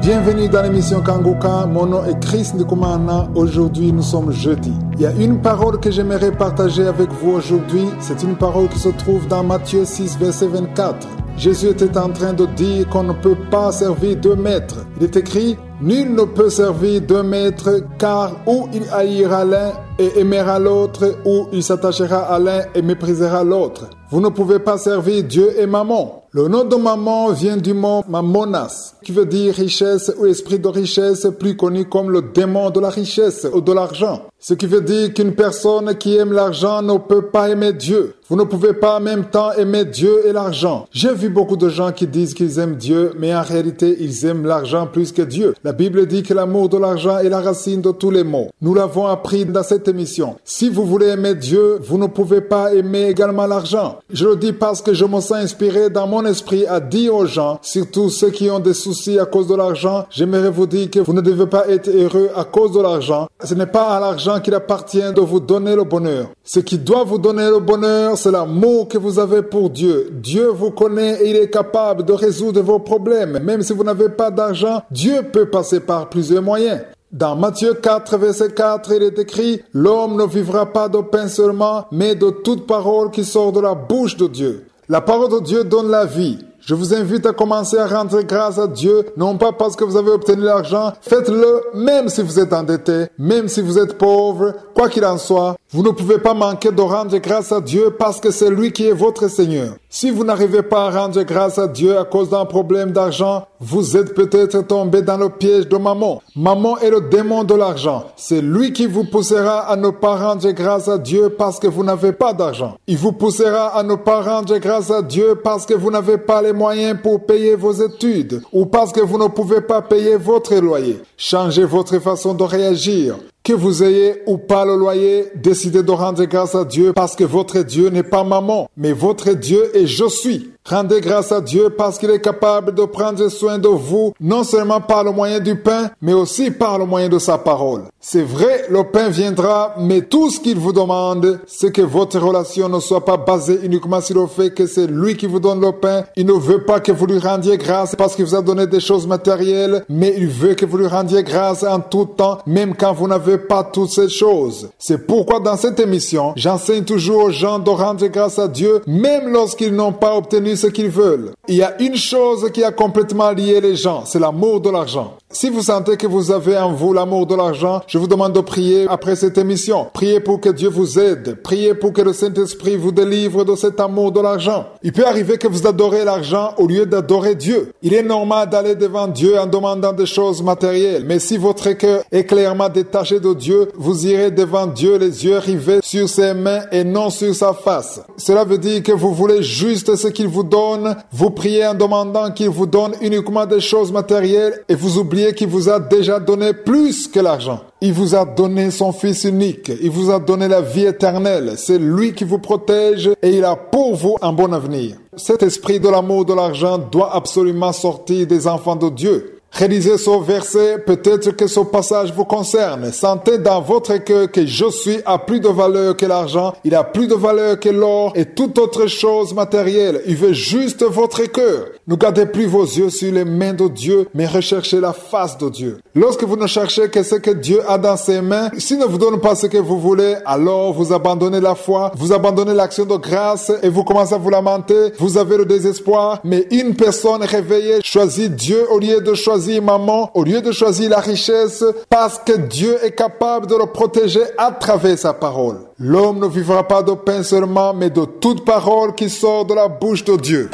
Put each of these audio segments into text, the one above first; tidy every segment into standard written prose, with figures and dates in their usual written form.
Bienvenue dans l'émission Kanguka, mon nom est Chris Ndikumana. Aujourd'hui nous sommes jeudi. Il y a une parole que j'aimerais partager avec vous aujourd'hui. C'est une parole qui se trouve dans Matthieu 6 verset 24. Jésus était en train de dire qu'on ne peut pas servir deux maîtres. Il est écrit, nul ne peut servir deux maîtres, car ou il haïra l'un et aimera l'autre, ou il s'attachera à l'un et méprisera l'autre. Vous ne pouvez pas servir Dieu et Mammon. Le nom de Mammon vient du mot mammonas, qui veut dire richesse ou esprit de richesse, plus connu comme le démon de la richesse ou de l'argent. Ce qui veut dire qu'une personne qui aime l'argent ne peut pas aimer Dieu. Vous ne pouvez pas en même temps aimer Dieu et l'argent. J'ai vu beaucoup de gens qui disent qu'ils aiment Dieu, mais en réalité, ils aiment l'argent plus que Dieu. La Bible dit que l'amour de l'argent est la racine de tous les maux. Nous l'avons appris dans cette émission. Si vous voulez aimer Dieu, vous ne pouvez pas aimer également l'argent. Je le dis parce que je me sens inspiré dans mon esprit à dire aux gens, surtout ceux qui ont des soucis à cause de l'argent, j'aimerais vous dire que vous ne devez pas être heureux à cause de l'argent. Ce n'est pas à l'argent qu'il appartient de vous donner le bonheur. Ce qui doit vous donner le bonheur, c'est l'amour que vous avez pour Dieu. Dieu vous connaît et il est capable de résoudre vos problèmes. Même si vous n'avez pas d'argent, Dieu peut passer par plusieurs moyens. Dans Matthieu 4, verset 4, il est écrit « L'homme ne vivra pas de pain seulement, mais de toute parole qui sort de la bouche de Dieu. » La parole de Dieu donne la vie. Je vous invite à commencer à rendre grâce à Dieu, non pas parce que vous avez obtenu l'argent. Faites-le même si vous êtes endetté, même si vous êtes pauvre, quoi qu'il en soit. Vous ne pouvez pas manquer de rendre grâce à Dieu parce que c'est lui qui est votre Seigneur. Si vous n'arrivez pas à rendre grâce à Dieu à cause d'un problème d'argent, vous êtes peut-être tombé dans le piège de Mammon. Mammon est le démon de l'argent. C'est lui qui vous poussera à ne pas rendre grâce à Dieu parce que vous n'avez pas d'argent. Il vous poussera à ne pas rendre grâce à Dieu parce que vous n'avez pas les moyens pour payer vos études ou parce que vous ne pouvez pas payer votre loyer. Changez votre façon de réagir. Que vous ayez ou pas le loyer, décidez de rendre grâce à Dieu parce que votre Dieu n'est pas Mammon, mais votre Dieu est Je suis. Rendez grâce à Dieu parce qu'il est capable de prendre soin de vous, non seulement par le moyen du pain, mais aussi par le moyen de sa parole. C'est vrai, le pain viendra, mais tout ce qu'il vous demande, c'est que votre relation ne soit pas basée uniquement sur le fait que c'est lui qui vous donne le pain. Il ne veut pas que vous lui rendiez grâce parce qu'il vous a donné des choses matérielles, mais il veut que vous lui rendiez grâce en tout temps, même quand vous n'avez pas toutes ces choses. C'est pourquoi dans cette émission, j'enseigne toujours aux gens de rendre grâce à Dieu, même lorsqu'ils n'ont pas obtenu ce qu'ils veulent. Il y a une chose qui a complètement lié les gens, c'est l'amour de l'argent. Si vous sentez que vous avez en vous l'amour de l'argent, je vous demande de prier après cette émission. Priez pour que Dieu vous aide. Priez pour que le Saint-Esprit vous délivre de cet amour de l'argent. Il peut arriver que vous adorez l'argent au lieu d'adorer Dieu. Il est normal d'aller devant Dieu en demandant des choses matérielles. Mais si votre cœur est clairement détaché de Dieu, vous irez devant Dieu les yeux rivés sur ses mains et non sur sa face. Cela veut dire que vous voulez juste ce qu'il vous donne. Vous priez en demandant qu'il vous donne uniquement des choses matérielles et vous oubliez qu'il vous a déjà donné plus que l'argent. Il vous a donné son Fils unique. Il vous a donné la vie éternelle. C'est lui qui vous protège et il a pour vous un bon avenir. Cet esprit de l'amour de l'argent doit absolument sortir des enfants de Dieu. Réalisez ce verset, peut-être que ce passage vous concerne. Sentez dans votre cœur que Je suis a plus de valeur que l'argent, il a plus de valeur que l'or et toute autre chose matérielle. Il veut juste votre cœur. Ne gardez plus vos yeux sur les mains de Dieu, mais recherchez la face de Dieu. Lorsque vous ne cherchez que ce que Dieu a dans ses mains, s'il ne vous donne pas ce que vous voulez, alors vous abandonnez la foi, vous abandonnez l'action de grâce et vous commencez à vous lamenter, vous avez le désespoir. Mais une personne réveillée choisit Dieu au lieu de choisir Mammon, au lieu de choisir la richesse, parce que Dieu est capable de le protéger à travers sa parole. L'homme ne vivra pas de pain seulement, mais de toute parole qui sort de la bouche de Dieu.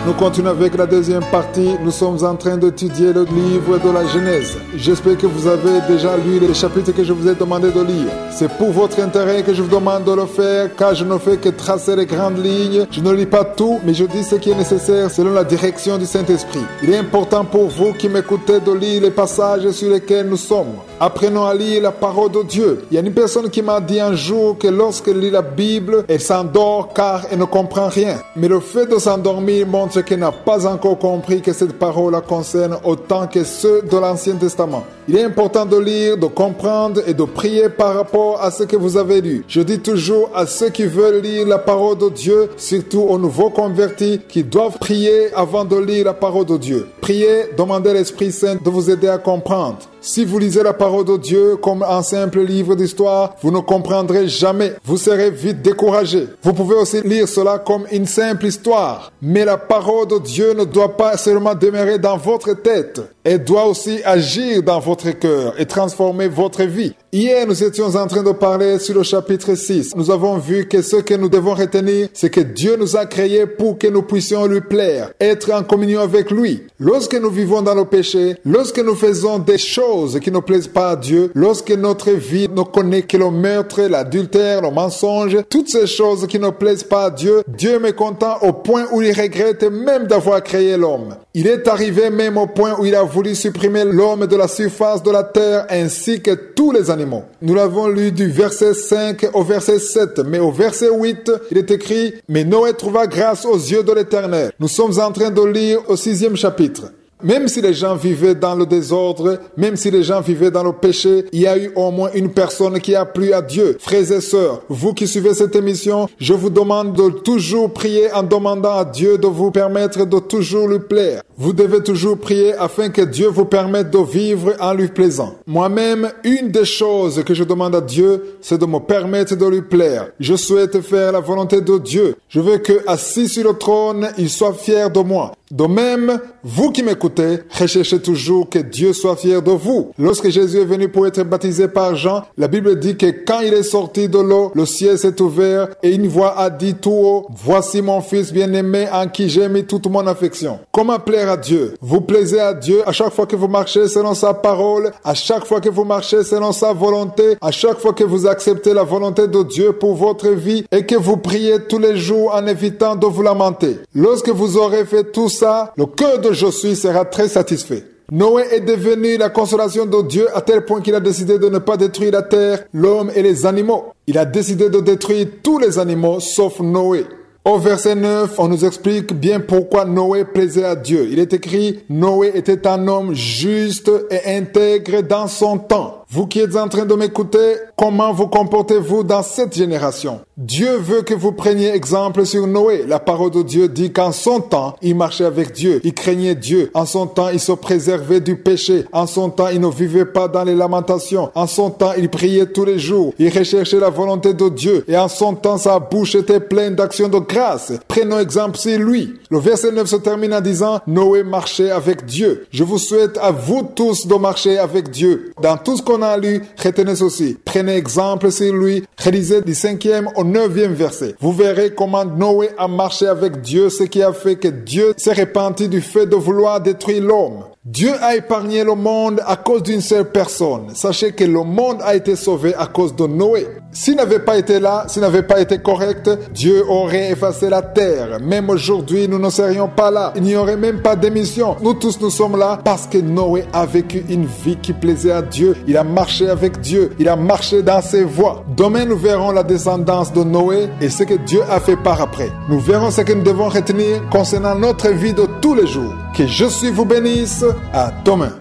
Nous continuons avec la deuxième partie. Nous sommes en train d'étudier le livre de la Genèse. J'espère que vous avez déjà lu les chapitres que je vous ai demandé de lire. C'est pour votre intérêt que je vous demande de le faire, car je ne fais que tracer les grandes lignes. Je ne lis pas tout, mais je dis ce qui est nécessaire selon la direction du Saint-Esprit. Il est important pour vous qui m'écoutez de lire les passages sur lesquels nous sommes. Apprenons à lire la parole de Dieu. Il y a une personne qui m'a dit un jour que lorsqu'elle lit la Bible, elle s'endort car elle ne comprend rien. Mais le fait de s'endormir montre qu'elle n'a pas encore compris que cette parole la concerne autant que ceux de l'Ancien Testament. Il est important de lire, de comprendre et de prier par rapport à ce que vous avez lu. Je dis toujours à ceux qui veulent lire la parole de Dieu, surtout aux nouveaux convertis, qui doivent prier avant de lire la parole de Dieu. Priez, demandez à l'Esprit Saint de vous aider à comprendre. Si vous lisez la parole de Dieu comme un simple livre d'histoire, vous ne comprendrez jamais. Vous serez vite découragé. Vous pouvez aussi lire cela comme une simple histoire. Mais la parole de Dieu ne doit pas seulement demeurer dans votre tête. Elle doit aussi agir dans votre cœur et transformer votre vie. Hier, nous étions en train de parler sur le chapitre 6. Nous avons vu que ce que nous devons retenir, c'est que Dieu nous a créés pour que nous puissions lui plaire, être en communion avec lui. Lorsque nous vivons dans le péché, lorsque nous faisons des choses qui ne plaisent pas à Dieu, lorsque notre vie ne connaît que le meurtre, l'adultère, le mensonge, toutes ces choses qui ne plaisent pas à Dieu, Dieu est mécontent au point où il regrette même d'avoir créé l'homme. Il est arrivé même au point où il a voulu supprimer l'homme de la surface de la terre ainsi que tous les animaux. Nous l'avons lu du verset 5 au verset 7, mais au verset 8, il est écrit « Mais Noé trouva grâce aux yeux de l'Éternel ». Nous sommes en train de lire au 6e chapitre. Même si les gens vivaient dans le désordre, même si les gens vivaient dans le péché, il y a eu au moins une personne qui a plu à Dieu. Frères et sœurs, vous qui suivez cette émission, je vous demande de toujours prier en demandant à Dieu de vous permettre de toujours lui plaire. Vous devez toujours prier afin que Dieu vous permette de vivre en lui plaisant. Moi-même, une des choses que je demande à Dieu, c'est de me permettre de lui plaire. Je souhaite faire la volonté de Dieu. Je veux que, assis sur le trône, il soit fier de moi. De même, vous qui m'écoutez, recherchez toujours que Dieu soit fier de vous. Lorsque Jésus est venu pour être baptisé par Jean, la Bible dit que quand il est sorti de l'eau, le ciel s'est ouvert et une voix a dit tout haut, « Voici mon fils bien-aimé en qui j'ai mis toute mon affection. » Comment plaire à Dieu? Vous plaisez à Dieu à chaque fois que vous marchez selon sa parole, à chaque fois que vous marchez selon sa volonté, à chaque fois que vous acceptez la volonté de Dieu pour votre vie et que vous priez tous les jours en évitant de vous lamenter. Lorsque vous aurez fait tout ça, le cœur de Josué sera très satisfait. Noé est devenu la consolation de Dieu à tel point qu'il a décidé de ne pas détruire la terre, l'homme et les animaux. Il a décidé de détruire tous les animaux sauf Noé. Au verset 9, on nous explique bien pourquoi Noé plaisait à Dieu. Il est écrit « Noé était un homme juste et intègre dans son temps ». Vous qui êtes en train de m'écouter, comment vous comportez-vous dans cette génération? Dieu veut que vous preniez exemple sur Noé. La parole de Dieu dit qu'en son temps, il marchait avec Dieu, il craignait Dieu. En son temps, il se préservait du péché. En son temps, il ne vivait pas dans les lamentations. En son temps, il priait tous les jours. Il recherchait la volonté de Dieu. Et en son temps, sa bouche était pleine d'actions de grâce. Prenons exemple sur lui. Le verset 9 se termine en disant « Noé marchait avec Dieu ». Je vous souhaite à vous tous de marcher avec Dieu. Dans tout ce qu'on a lu, retenez ceci. Prenez exemple sur lui. Réalisez du 5e au 9e verset. Vous verrez comment Noé a marché avec Dieu, ce qui a fait que Dieu s'est repenti du fait de vouloir détruire l'homme. Dieu a épargné le monde à cause d'une seule personne. Sachez que le monde a été sauvé à cause de Noé. S'il n'avait pas été là, s'il n'avait pas été correct, Dieu aurait effacé la terre. Même aujourd'hui, nous ne serions pas là. Il n'y aurait même pas d'émission. Nous tous, nous sommes là parce que Noé a vécu une vie qui plaisait à Dieu. Il a marché avec Dieu. Il a marché dans ses voies. Demain, nous verrons la descendance de Noé et ce que Dieu a fait par après. Nous verrons ce que nous devons retenir concernant notre vie de tous les jours. Que Jésus vous bénisse. À demain.